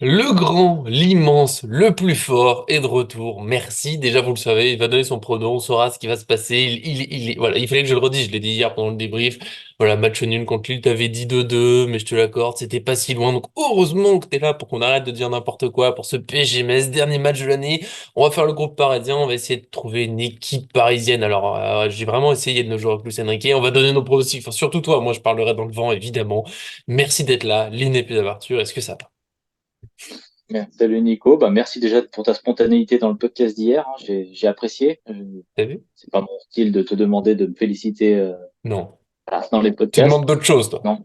Le grand, l'immense, le plus fort est de retour. Merci. Déjà, vous le savez, il va donner son pronom, on saura ce qui va se passer. Voilà, il fallait que je le redise. Je l'ai dit hier pendant le débrief. Voilà, match nul contre Lille, t'avais dit 2-2, mais je te l'accorde, c'était pas si loin. Donc, heureusement que t'es là pour qu'on arrête de dire n'importe quoi pour ce PSG Metz, dernier match de l'année. On va faire le groupe parisien. On va essayer de trouver une équipe parisienne. Alors, j'ai vraiment essayé de nos joueurs avec Luis Enrique. On va donner nos pronostics. Enfin, surtout toi. Moi, je parlerai dans le vent, évidemment. Merci d'être là. L'inépée d'Arthur. Est-ce que ça va? Bien. Salut Nico, merci déjà pour ta spontanéité dans le podcast d'hier, hein. J'ai apprécié. T'as vu? C'est pas mon style de te demander de me féliciter Non. dans les Tu demandes podcasts. d'autres choses, toi. Non, non,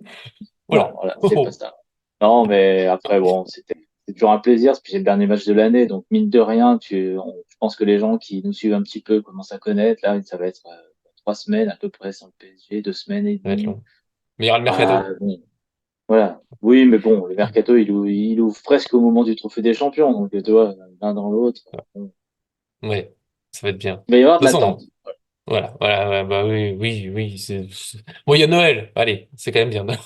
Voilà. voilà, Oh, c'est pas oh. ça. Non, mais après bon, c'est toujours un plaisir, parce que c'est le dernier match de l'année, donc mine de rien, je pense que les gens qui nous suivent un petit peu commencent à connaître. Là, ça va être 3 semaines à peu près sans le PSG, 2 semaines et Ça va être demie. long. Mais il y aura le mercato. Bon, voilà. Oui, mais bon, le mercato, il ouvre presque au moment du Trophée des Champions, donc tu vois, l'un dans l'autre. Bon. Ouais, ça va être bien. Il va y avoir De de toute façon, l'attente. voilà, voilà, ouais, bah oui, oui, oui. Bon, il y a Noël. Allez, c'est quand même bien. Noël,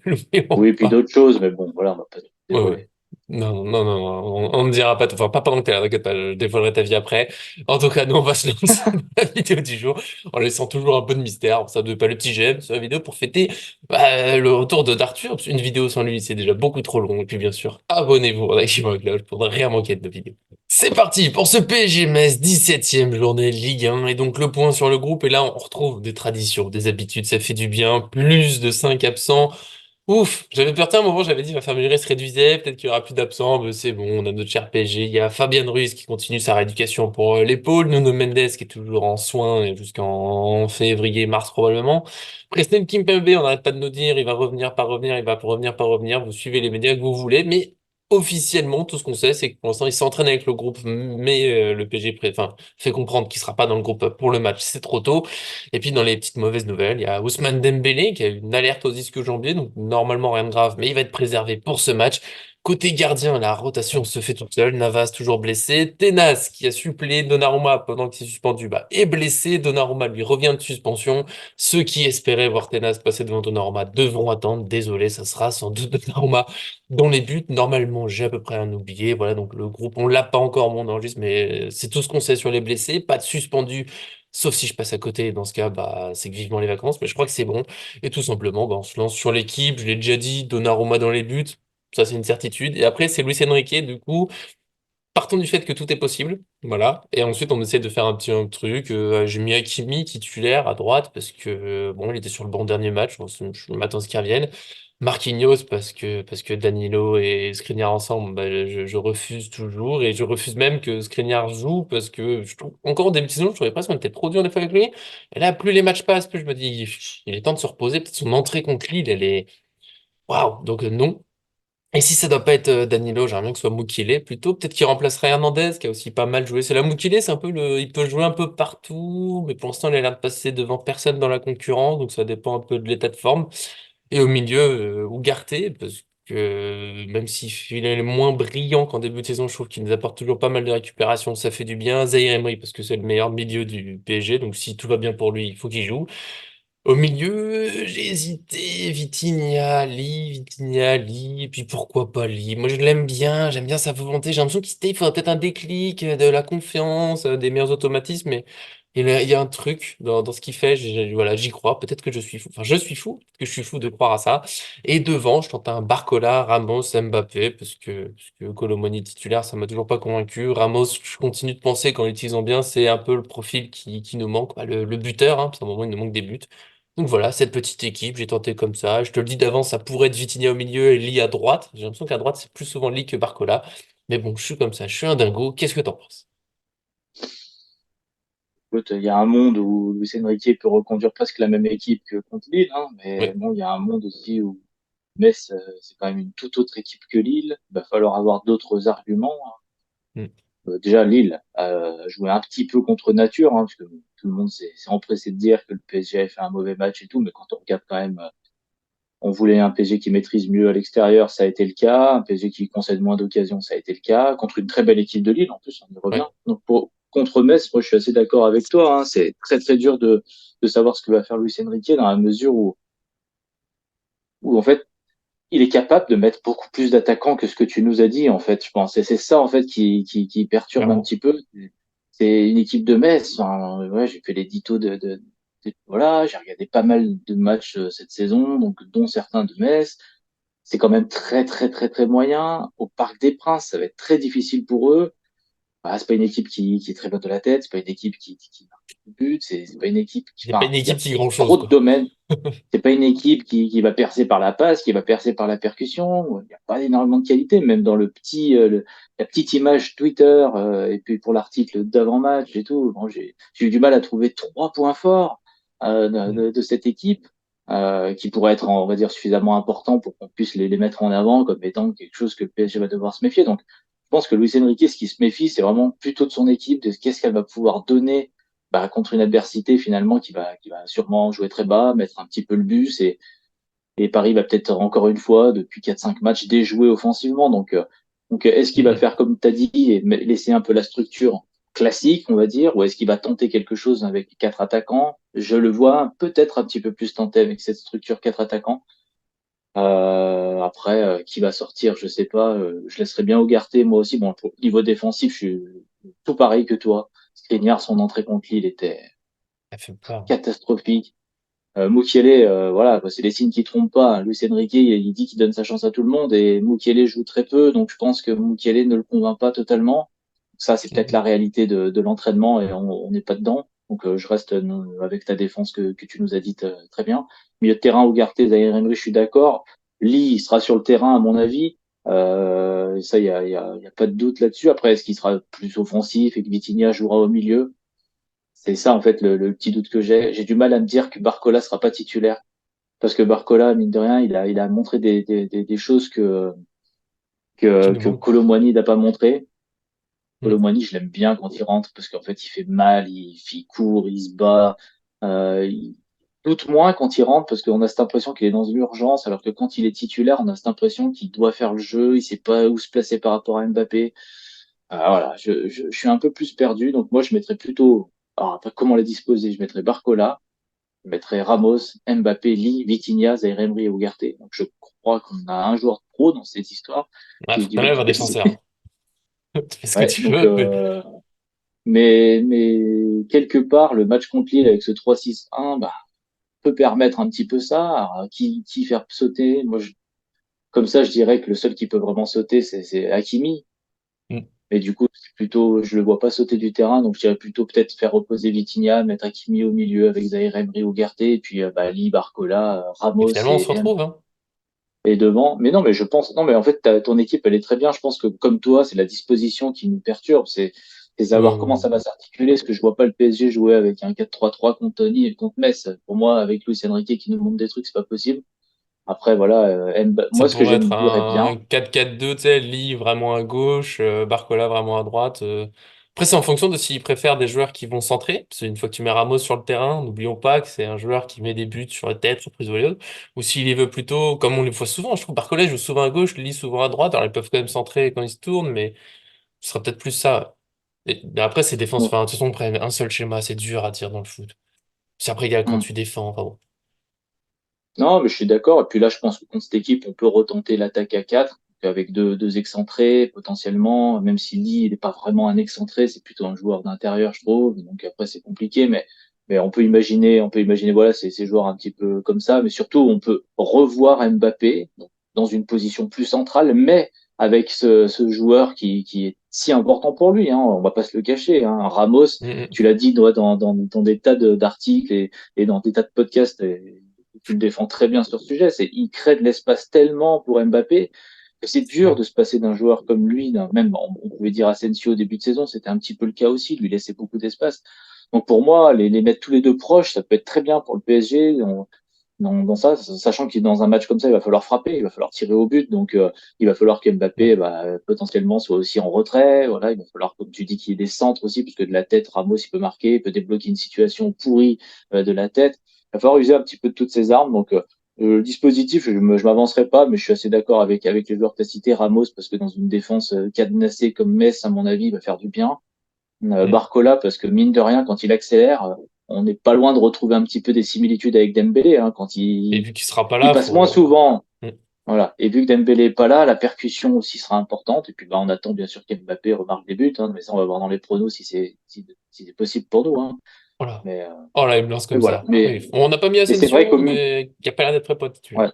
ne l'oublions Oui, et puis pas. d'autres choses, mais bon, voilà, on va pas tout Ouais, ouais. dévoiler. Non, non, non, non, on ne dira pas tout. Enfin, pas pendant que t'es là, t'inquiète pas, je dévoilerai ta vie après. En tout cas, nous, on va se lancer dans la vidéo du jour en laissant toujours un peu de mystère. Ça ne pas le petit j'aime sur la vidéo pour fêter le retour de d'Arthur. Une vidéo sans lui, c'est déjà beaucoup trop long. Et puis, bien sûr, abonnez-vous en activant la cloche pour ne rien manquer de nos vidéos. C'est parti pour ce PSG Metz, 17e journée de Ligue 1. Et donc, le point sur le groupe. Et là, on retrouve des traditions, des habitudes. Ça fait du bien. Plus de 5 absents. Ouf, j'avais peur, à un moment, j'avais dit, va faire Manuel se réduisait, peut-être qu'il y aura plus d'absents, mais c'est bon, on a notre cher PSG. Il y a Fabien Ruiz qui continue sa rééducation pour l'épaule, Nuno Mendes qui est toujours en soins jusqu'en février, mars probablement. Presnel Kimpembe, on n'arrête pas de nous dire, il va revenir, pas revenir, il va revenir, pas revenir, vous suivez les médias que vous voulez, mais officiellement, tout ce qu'on sait, c'est que pour l'instant, il s'entraîne avec le groupe, mais le PSG enfin, fait comprendre qu'il sera pas dans le groupe pour le match, c'est trop tôt. Et puis dans les petites mauvaises nouvelles, il y a Ousmane Dembélé qui a eu une alerte aux ischio-jambiers, donc normalement rien de grave, mais il va être préservé pour ce match. Côté gardien, la rotation se fait toute seule. Navas toujours blessé. Tenas qui a suppléé Donnarumma pendant qu'il est suspendu, est blessé. Donnarumma lui revient de suspension. Ceux qui espéraient voir Tenas passer devant Donnarumma devront attendre. Désolé, ça sera sans doute Donnarumma dans les buts. Normalement, j'ai à peu près un oublié. Voilà, donc le groupe, on l'a pas encore, mon enregistre, mais c'est tout ce qu'on sait sur les blessés. Pas de suspendu. Sauf si je passe à côté, et dans ce cas, c'est que vivement les vacances, mais je crois que c'est bon. Et tout simplement, on se lance sur l'équipe, je l'ai déjà dit, Donnarumma dans les buts, ça c'est une certitude. Et après, c'est Luis Enrique, du coup, partons du fait que tout est possible, voilà. Et ensuite, on essaie de faire un petit un truc. J'ai mis Hakimi titulaire à droite parce que, bon, il était sur le banc dernier match, je m'attends à ce qu'il revienne. Marquinhos parce que Danilo et Skriniar ensemble, je refuse toujours et je refuse même que Skriniar joue parce que je trouve encore au début de saison, je trouvais presque qu'on était trop dur des fois avec lui. Et là, plus les matchs passent, plus je me dis il est temps de se reposer. Peut-être son entrée contre Lille, elle est waouh. Donc non. Et si ça doit pas être Danilo, j'aimerais bien que ce soit Mukile plutôt. Peut-être qu'il remplacerait Hernandez, qui a aussi pas mal joué. C'est la Mukile, c'est un peu il peut jouer un peu partout, mais pour l'instant, il a l'air de passer devant personne dans la concurrence, donc ça dépend un peu de l'état de forme. Et au milieu, Ugarte, parce que même s'il est moins brillant qu'en début de saison, je trouve qu'il nous apporte toujours pas mal de récupération, ça fait du bien. Zaïre Emery, parce que c'est le meilleur milieu du PSG, donc si tout va bien pour lui, il faut qu'il joue. Au milieu, j'ai hésité, Vitinha, Lee, et puis pourquoi pas Lee? Moi je l'aime bien, j'aime bien sa volonté, j'ai l'impression qu'il faudrait peut-être un déclic, de la confiance, des meilleurs automatismes, mais il y a un truc dans ce qu'il fait, voilà, j'y crois, peut-être que je suis fou, enfin je suis fou, peut-être que je suis fou de croire à ça. Et devant, je tente un Barcola, Ramos, Mbappé, parce que Colomoni titulaire, ça m'a toujours pas convaincu. Ramos, je continue de penser qu'en l'utilisant bien, c'est un peu le profil qui nous manque, le buteur, hein, parce qu'à un moment il nous manque des buts. Donc voilà, cette petite équipe, j'ai tenté comme ça. Je te le dis d'avance, ça pourrait être Vitinha au milieu et Lee à droite. J'ai l'impression qu'à droite, c'est plus souvent Lee que Barcola. Mais bon, je suis comme ça, je suis un dingo. Qu'est-ce que t'en penses? Écoute, il y a un monde où Luis Enrique peut reconduire presque la même équipe que contre Lille, hein, mais Oui. bon, il y a un monde aussi où Metz, c'est quand même une toute autre équipe que Lille. Il va falloir avoir d'autres arguments, hein. Mm. Déjà, Lille a joué un petit peu contre nature, hein, parce que tout le monde s'est empressé de dire que le PSG avait fait un mauvais match et tout, mais quand on regarde quand même, on voulait un PSG qui maîtrise mieux à l'extérieur, ça a été le cas. Un PSG qui concède moins d'occasions, ça a été le cas. Contre une très belle équipe de Lille, en plus, on y revient. Ouais. Donc, contre Metz, moi, je suis assez d'accord avec toi, hein. C'est très, très dur de savoir ce que va faire Luis Enrique dans la mesure où en fait, il est capable de mettre beaucoup plus d'attaquants que ce que tu nous as dit, en fait, je pense. Et c'est ça, en fait, qui perturbe un clairement. petit peu. C'est une équipe de Metz. Enfin, ouais, j'ai fait les ditos voilà, j'ai regardé pas mal de matchs cette saison, donc dont certains de Metz. C'est quand même très, très, très, très moyen. Au Parc des Princes, ça va être très difficile pour eux. Bah, c'est pas une équipe qui est très bonne de la tête, c'est pas une équipe qui marque des buts, c'est pas une équipe qui, C'est pas enfin, une équipe qui il y a grand-chose, trop de quoi. domaines. C'est pas une équipe qui va percer par la passe, qui va percer par la percussion. Il n'y a pas énormément de qualité, même dans la petite image Twitter, et puis pour l'article d'avant-match et tout. Bon, j'ai eu du mal à trouver 3 points forts Mm. de cette équipe qui pourraient être, on va dire, suffisamment importants pour qu'on puisse les mettre en avant comme étant quelque chose que le PSG va devoir se méfier. Donc, je pense que Luis Enrique, ce qui se méfie, c'est vraiment plutôt de son équipe, de qu'est-ce qu'elle va pouvoir donner contre une adversité finalement qui va sûrement jouer très bas, mettre un petit peu le bus et Paris va peut-être encore une fois, depuis 4-5 matchs, déjouer offensivement. Donc est-ce qu'il va Mm. faire comme tu as dit et laisser un peu la structure classique, on va dire, ou est-ce qu'il va tenter quelque chose avec 4 attaquants? Je le vois peut-être un petit peu plus tenté avec cette structure 4 attaquants. Après, qui va sortir, je sais pas. Je laisserai bien Ougarté, moi aussi. Bon, niveau défensif, je suis tout pareil que toi. Skriniar, son entrée contre Lille était Ça fait peur. catastrophique. Mukiele, voilà, c'est les signes qui trompent pas. Luis Enrique, il dit qu'il donne sa chance à tout le monde et Mukiele joue très peu, donc je pense que Mukiele ne le convainc pas totalement. Ça, c'est peut-être Mm. la réalité de l'entraînement et on n'est pas dedans. Donc je reste avec ta défense que tu nous as dit très bien. Milieu de terrain, Ugarte, Zaire Emery, je suis d'accord. Lee, il sera sur le terrain à mon avis. Ça, il y a pas de doute là-dessus. Après, est-ce qu'il sera plus offensif et que Vitinha jouera au milieu? C'est ça, en fait, le petit doute que j'ai. J'ai du mal à me dire que Barcola sera pas titulaire. Parce que Barcola, mine de rien, il a montré des choses Qui que, nous que manque. Kolo Muani n'a pas montré. Mm. Kolo Muani, je l'aime bien quand il rentre parce qu'en fait, il fait mal, il court, il se bat. Il doute moins quand il rentre parce qu'on a cette impression qu'il est dans une urgence, alors que quand il est titulaire, on a cette impression qu'il doit faire le jeu, il sait pas où se placer par rapport à Mbappé. Voilà, je suis un peu plus perdu, donc moi, je mettrais plutôt, alors après, comment les disposer? Je mettrais Barcola, je mettrais Ramos, Mbappé, Lee, Vitinha, Zaire Emery et Ugarte. Donc je crois qu'on a un joueur de pro dans cette histoire Ah, faut que qui t'enlèves un peut signer. défenseur. Tu fais ce que Ouais, tu donc veux, mais mais quelque part le match contre Lille avec ce 3-6-1 peut permettre un petit peu ça. Alors, qui faire sauter? Comme ça, je dirais que le seul qui peut vraiment sauter, c'est Hakimi. Mm. Mais du coup, c'est plutôt, je le vois pas sauter du terrain, donc je dirais plutôt peut-être faire reposer Vitinha, mettre Hakimi au milieu avec Zaire Emery, Ugarte, et puis Lee, Barcola, Et Ramos finalement, on se retrouve, hein. et devant. Mais non, mais je pense, non, mais en fait, ton équipe, elle est très bien. Je pense que comme toi, c'est la disposition qui nous perturbe. C'est savoir comment Euh, ça va s'articuler. Parce que je vois pas le PSG jouer avec un 4-3-3 contre Tony et contre Metz. Pour moi, avec Luis Enrique qui nous montre des trucs, c'est pas possible. Après, voilà, Ça moi, ce que pourrait être j'aimerais un bien, 4-4-2, tu sais, Lee vraiment à gauche, Barcola vraiment à droite. Après, c'est en fonction de s'il préfère des joueurs qui vont centrer. Parce qu'une fois que tu mets Ramos sur le terrain, n'oublions pas que c'est un joueur qui met des buts sur la tête, reprise volée. Ou s'il les veut plutôt, comme on les voit souvent, je trouve Barcola joue souvent à gauche, Lee souvent à droite. Alors ils peuvent quand même centrer quand ils se tournent, mais ce sera peut-être plus ça. Mais après, c'est défense. bon, Enfin, de toute façon, on prend un seul schéma, c'est dur à dire dans le foot. C'est après, il y a quand hmm. tu défends. Enfin bon. Non, mais je suis d'accord. Et puis là, je pense que contre cette équipe, on peut retenter l'attaque à 4 avec deux excentrés potentiellement. Même si Lee, il n'est pas vraiment un excentré, c'est plutôt un joueur d'intérieur, je trouve. Donc après, c'est compliqué, mais on peut imaginer, voilà, ces joueurs un petit peu comme ça. Mais surtout, on peut revoir Mbappé donc, dans une position plus centrale, mais avec ce joueur qui est si important pour lui. Hein, on va pas se le cacher. Hein. Ramos, Mm, tu l'as dit dans des tas d'articles et dans des tas de podcasts. Tu le défends très bien sur ce sujet, c'est il crée de l'espace tellement pour Mbappé que c'est dur mm. de se passer d'un joueur comme lui, même on pouvait dire Asensio au début de saison, c'était un petit peu le cas aussi, lui laisser beaucoup d'espace. Donc pour moi, les mettre tous les deux proches, ça peut être très bien pour le PSG dans ça, sachant qu'il dans un match comme ça, il va falloir frapper, il va falloir tirer au but, donc il va falloir Ouais. qu'Mbappé potentiellement soit aussi en retrait, voilà, il va falloir comme tu dis qu'il y ait des centres aussi, parce que de la tête, Ramos il peut marquer, il peut débloquer une situation pourrie de la tête. Il va falloir user un petit peu de toutes ces armes, donc le dispositif, je m'avancerai pas, mais je suis assez d'accord avec les joueurs que tu as cités, Ramos, parce que dans une défense cadenassée comme Metz, à mon avis, il va faire du bien. Mm. Barcola, parce que mine de rien, quand il accélère, on n'est pas loin de retrouver un petit peu des similitudes avec Dembélé, hein, quand Et il, vu qu'il sera pas il là, passe moins faut. souvent. Mm. Voilà. Et vu que Dembélé est pas là, la percussion aussi sera importante. Et puis, bah, on attend bien sûr qu'Mbappé remarque des buts, hein, mais ça, on va voir dans les pronos si c'est possible pour nous, hein. Voilà. Mais, euh, Oh là, il me lance mais comme voilà. ça. Oui. On n'a pas mis Mais c'est vrai Asensio, qu'au mi- mais qui a pas l'air d'être très pas titulaire.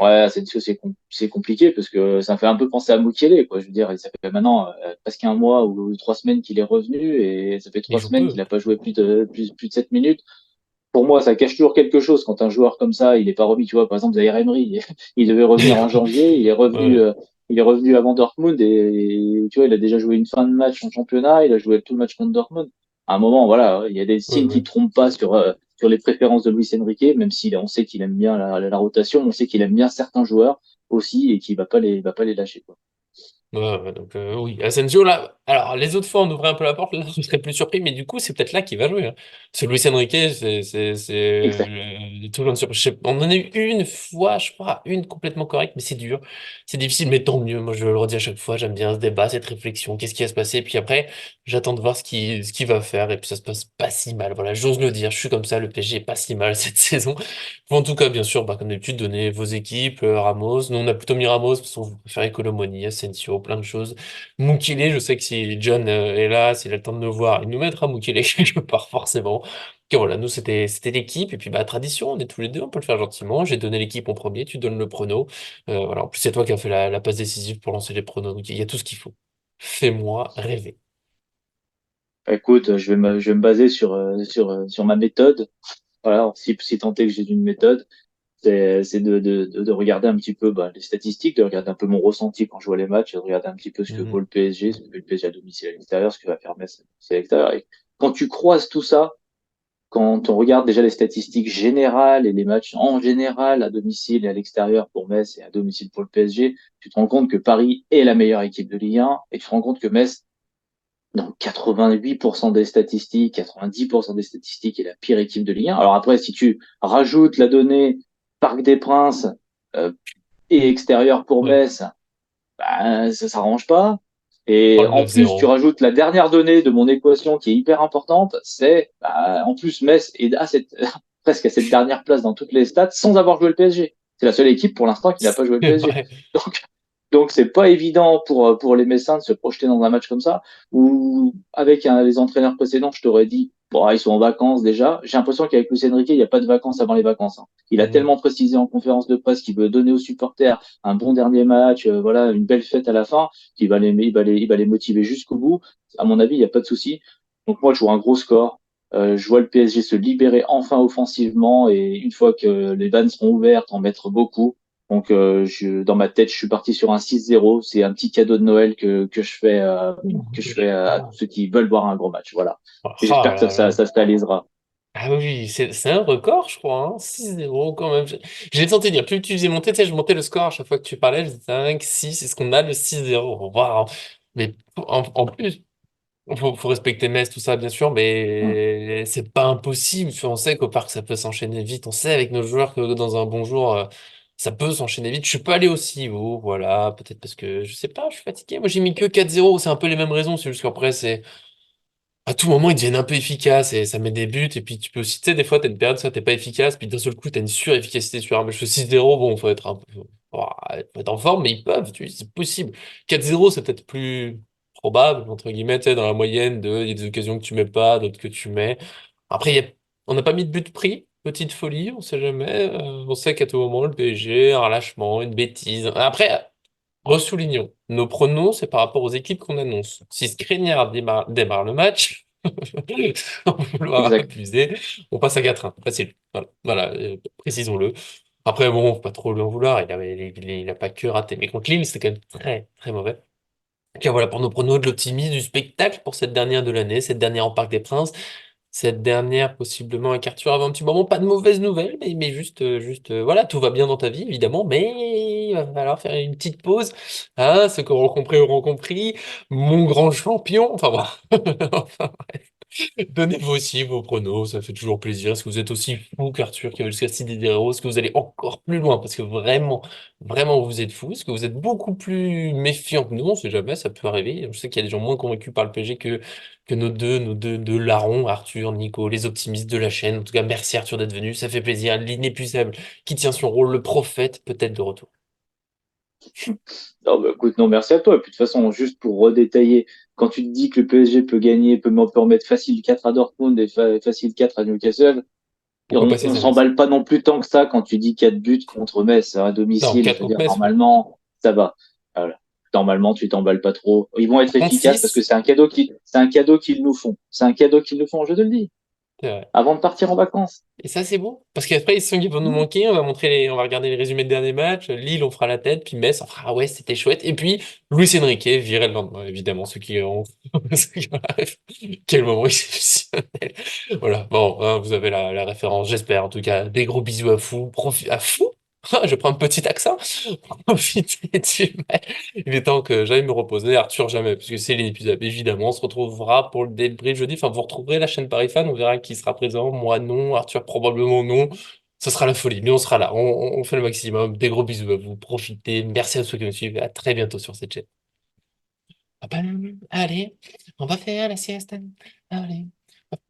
ouais, ouais, c'est compliqué parce que ça fait un peu penser à Mukiele, quoi. Je veux dire, ça fait maintenant presque un mois ou 3 semaines qu'il est revenu et ça fait Il trois joue semaines peu. qu'il n'a pas joué plus de 7 minutes. Pour moi, ça cache toujours quelque chose quand un joueur comme ça, il est pas remis. Tu vois, par exemple, Zaire Emery, il devait revenir en janvier, Ouais. il est revenu avant Dortmund et tu vois, il a déjà joué une fin de match en championnat, il a joué tout le match contre Dortmund. À un moment, voilà, il y a des Ouais, signes qui ouais. ne trompent pas sur les préférences de Luis Enrique, même si on sait qu'il aime bien la rotation, on sait qu'il aime bien certains joueurs aussi et qu'il va pas les lâcher, quoi. Ouais, ouais, donc oui, Asensio là. Alors les autres fois on ouvrait un peu la porte, là je serais plus surpris, mais du coup c'est peut-être là qu'il va jouer. Hein. Parce que Luis Enrique, c'est Exact. tout le monde sur. On en a eu une fois, je crois, une complètement correcte, mais c'est dur, c'est difficile, mais tant mieux. Moi je le redis à chaque fois, j'aime bien ce débat, cette réflexion, qu'est-ce qui va se passer, puis après j'attends de voir ce qu'il va faire, et puis ça se passe pas si mal. Voilà, j'ose le dire, je suis comme ça, le PSG est pas si mal cette saison. En tout cas, bien sûr, bah, comme d'habitude, donnez vos équipes, Ramos. Nous, on a plutôt mis Ramos parce qu'on préfère Colomoni, Asensio, plein de choses. Mukile, je sais que si John est là, s'il a le temps de nous voir, il nous mettra Mukile quelque part, forcément. Et voilà, nous, c'était l'équipe. Et puis, bah, tradition, on est tous les deux, on peut le faire gentiment. J'ai donné l'équipe en premier, tu donnes le prono. Voilà, en plus, c'est toi qui as fait la passe décisive pour lancer les pronos. Donc, il y a tout ce qu'il faut. Fais-moi rêver. Écoute, je vais me baser sur ma méthode. Voilà, alors, si tant est que j'ai une méthode, c'est de regarder un petit peu bah, les statistiques, de regarder un peu mon ressenti quand je vois les matchs, de regarder un petit peu ce que vaut Mhm. le PSG, ce que fait le PSG à domicile à l'extérieur, ce que va faire Metz à domicile à l'extérieur. Et quand tu croises tout ça, quand on regarde déjà les statistiques générales et les matchs en général à domicile et à l'extérieur pour Metz et à domicile pour le PSG, tu te rends compte que Paris est la meilleure équipe de Ligue 1 et tu te rends compte que Metz, dans 88% des statistiques, 90% des statistiques, est la pire équipe de Ligue 1. Alors après, si tu rajoutes la donnée Parc des Princes, euh, et extérieur pour Ouais. Metz, bah, ça s'arrange pas. Oh, Et le en plus, tu 9-0. rajoutes la dernière donnée de mon équation qui est hyper importante, c'est bah, en plus Metz est presque à cette dernière place dans toutes les stats sans avoir joué le PSG. C'est la seule équipe pour l'instant qui n'a pas joué le PSG. Ouais. Donc, donc c'est pas évident pour les Messins de se projeter dans un match comme ça, où avec les entraîneurs précédents, je t'aurais dit, bon, ils sont en vacances déjà. J'ai l'impression qu'avec Luis Enrique, il n'y a pas de vacances avant les vacances, hein. Il a Mhm. tellement précisé en conférence de presse qu'il veut donner aux supporters un bon dernier match, voilà, une belle fête à la fin, il va les motiver jusqu'au bout. À mon avis, il n'y a pas de souci. Donc moi, je vois un gros score. Je vois le PSG se libérer enfin offensivement et une fois que les vannes seront ouvertes, en mettre beaucoup. Donc dans ma tête, je suis parti sur un 6-0. C'est un petit cadeau de Noël que je fais à tous ceux qui veulent voir un gros match. Voilà. Oh Et j'espère que là là. ça se réalisera. Ah oui, c'est un record, je crois, hein. 6-0 quand même. J'ai tenté de dire, plus tu faisais monter, tu sais, je montais le score à chaque fois que tu parlais, je disais 5, 6, c'est ce qu'on a, le 6-0. Waouh. Mais en plus, faut respecter Metz, tout ça, bien sûr, Mm. mais c'est pas impossible. On sait qu'au parc, ça peut s'enchaîner vite. On sait avec nos joueurs que dans un bon jour, ça peut s'enchaîner vite. Je suis pas allé aussi haut, voilà. Peut-être parce que, je sais pas, je suis fatigué. Moi, j'ai mis que 4-0. C'est un peu les mêmes raisons. C'est juste qu'après, c'est à tout moment, ils deviennent un peu efficaces et ça met des buts. Et puis, tu peux aussi, tu sais, des fois, t'as une période, ça, t'es pas efficace. Puis d'un seul coup, t'as une sur-efficacité sur un match de 6-0. Bon, faut être un peu, faut être en forme, mais ils peuvent, tu sais, c'est possible. 4-0, c'est peut-être plus probable, entre guillemets, tu sais, dans la moyenne il y a des occasions que tu mets pas, d'autres que tu mets. Après, on n'a pas mis de but pris. Petite folie, on sait jamais. On sait qu'à tout moment, le PSG, un relâchement, une bêtise. Après, ressoulignons, nos pronos, c'est par rapport aux équipes qu'on annonce. Si Skriniar démarre le match, sans vouloir Exact. abuser, on passe à 4-1. Facile. Voilà, voilà, précisons-le. Après, bon, faut pas trop lui en vouloir, il a pas que raté. Mais contre Lille, c'était quand même très, très mauvais. Donc voilà pour nos pronos de l'optimisme, du spectacle pour cette dernière de l'année, cette dernière en Parc des Princes. Cette dernière, possiblement avec Arthur avant un petit moment, pas de mauvaises nouvelles, mais juste, voilà, tout va bien dans ta vie, évidemment, mais il va falloir faire une petite pause. Hein, ceux qui auront compris auront compris. Mon grand champion, enfin, voilà. Enfin, bref. Donnez-vous aussi vos pronos, ça fait toujours plaisir. Est-ce que vous êtes aussi fou qu'Arthur qui va jusqu'à 6 0? Est-ce que vous allez encore plus loin? Parce que vraiment, vraiment, vous êtes fou. Est-ce que vous êtes beaucoup plus méfiant que nous? On sait jamais, ça peut arriver. Je sais qu'il y a des gens moins convaincus par le PSG que nos deux larrons, Arthur, Nico, les optimistes de la chaîne. En tout cas, merci Arthur d'être venu. Ça fait plaisir. L'inépuisable qui tient son rôle, le prophète peut-être de retour. Non, bah, écoute, non, merci à toi. Et puis, de toute façon, juste pour redétailler, quand tu te dis que le PSG peut gagner, peut en mettre facile 4 à Dortmund et facile 4 à Newcastle, et Pourquoi passer on ça, Metz? s'emballe pas non plus tant que ça quand tu dis 4 buts contre Metz à Non, domicile. Je 4 veux contre dire, Metz, oui. normalement, ça va. Voilà. Normalement, tu t'emballes pas trop. Ils vont être Par contre, efficaces parce que 6, c'est un cadeau qu'ils nous font. C'est un cadeau qu'ils nous font, je te le dis, c'est vrai. avant de partir en vacances. Et ça, c'est beau. Parce qu'après, ils sont qui vont nous manquer. On va regarder les résumés de derniers matchs. Lille, on fera la tête. Puis Metz, on fera, ah ouais, c'était chouette. Et puis, Luis Enrique, viré le lendemain, évidemment, ceux qui ont, ceux qui ont la ref. Quel moment exceptionnel. Voilà. Bon, hein, vous avez la référence, j'espère. En tout cas, des gros bisous à fou. À fou? Ah, je prends un petit accent. Profitez du match. Il est temps que j'aille me reposer. Arthur, jamais, parce que c'est l'inépuisable. Évidemment, on se retrouvera pour le débrief jeudi. Enfin, vous retrouverez la chaîne Paris Fan. On verra qui sera présent. Moi, non. Arthur, probablement non. Ce sera la folie. Mais on sera là. On fait le maximum. Des gros bisous à vous. Profitez. Merci à ceux qui nous suivent. À très bientôt sur cette chaîne. Ah ben, allez, on va faire la sieste. Allez.